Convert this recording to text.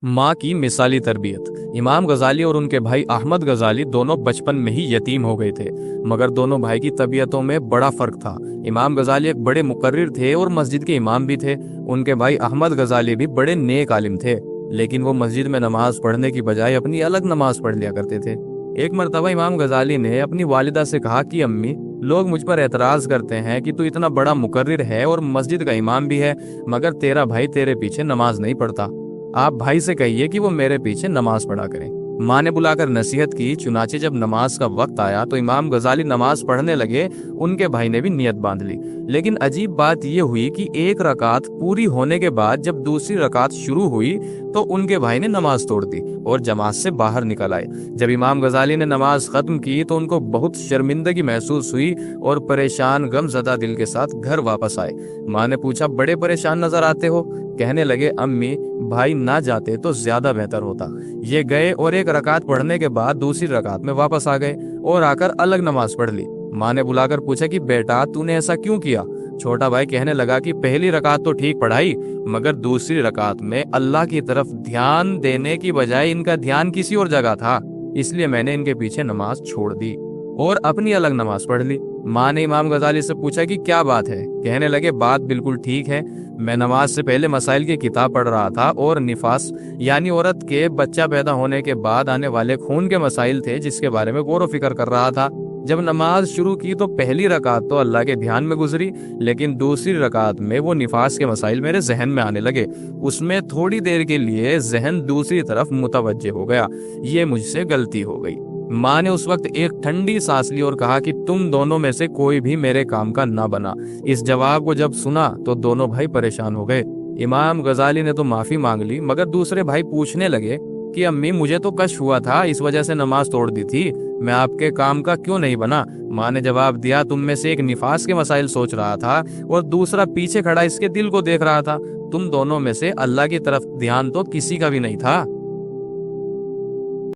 माँ की मिसाली तरबियत। इमाम गजाली और उनके भाई अहमद गजाली दोनों बचपन में ही यतीम हो गए थे, मगर दोनों भाई की तबीयतों में बड़ा फर्क था। इमाम गजाली एक बड़े मुकर्रिर थे और मस्जिद के इमाम भी थे। उनके भाई अहमद गजाली भी बड़े नेक आलिम थे, लेकिन वो मस्जिद में नमाज पढ़ने की बजाय अपनी अलग नमाज पढ़ लिया करते थे। एक मर्तबा इमाम गजाली ने अपनी वालिदा से कहा कि अम्मी, लोग मुझ पर एतराज करते हैं कि तू इतना बड़ा मुकर्रिर है और मस्जिद का इमाम भी है, मगर तेरा भाई तेरे पीछे नमाज नहीं पढ़ता। आप भाई से कहिए कि वो मेरे पीछे नमाज पढ़ा करें। माँ ने बुलाकर नसीहत की। चुनाचे जब नमाज का वक्त आया तो इमाम गजाली नमाज पढ़ने लगे। उनके भाई ने भी नियत बांध ली, लेकिन अजीब बात यह हुई कि एक रकात पूरी होने के बाद जब दूसरी रकात शुरू हुई तो उनके भाई ने नमाज तोड़ दी और जमात से बाहर निकल आए। जब इमाम गजाली ने नमाज खत्म की तो उनको बहुत शर्मिंदगी महसूस हुई और परेशान गमज़दा दिल के साथ घर वापस आए। माँ ने पूछा, बड़े परेशान नजर आते हो? कहने लगे, अम्मी, भाई ना जाते तो ज्यादा बेहतर होता। ये गए और एक रकात पढ़ने के बाद दूसरी रकात में वापस आ गए और आकर अलग नमाज पढ़ ली। माँ ने बुलाकर पूछा कि बेटा, तूने ऐसा क्यों किया? छोटा भाई कहने लगा कि पहली रकात तो ठीक पढ़ाई, मगर दूसरी रकात में अल्लाह की तरफ ध्यान देने की बजाय इनका ध्यान किसी और जगह था, इसलिए मैंने इनके पीछे नमाज छोड़ दी और अपनी अलग नमाज पढ़ ली। माँ ने इमाम गजाली से पूछा कि क्या बात है? कहने लगे, बात बिल्कुल ठीक है। मैं नमाज से पहले मसाइल की किताब पढ़ रहा था और निफास यानी औरत के बच्चा पैदा होने के बाद आने वाले खून के मसाइल थे, जिसके बारे में गौर व फिक्र कर रहा था। जब नमाज शुरू की तो पहली रकात तो अल्लाह के ध्यान में गुजरी, लेकिन दूसरी रकात में वो निफास के मसाइल मेरे जहन में आने लगे। उसमें थोड़ी देर के लिए जहन दूसरी तरफ मुतवज्जे हो गया। ये मुझसे गलती हो गई। माँ ने उस वक्त एक ठंडी सांस ली और कहा कि तुम दोनों में से कोई भी मेरे काम का ना बना। इस जवाब को जब सुना तो दोनों भाई परेशान हो गए। इमाम गजाली ने तो माफी मांग ली, मगर दूसरे भाई पूछने लगे कि अम्मी, मुझे तो कष्ट हुआ था, इस वजह से नमाज तोड़ दी थी, मैं आपके काम का क्यों नहीं बना? माँ ने जवाब दिया, तुम में से एक निफास के मसाइल सोच रहा था और दूसरा पीछे खड़ा इसके दिल को देख रहा था। तुम दोनों में से अल्लाह की तरफ ध्यान तो किसी का भी नहीं था।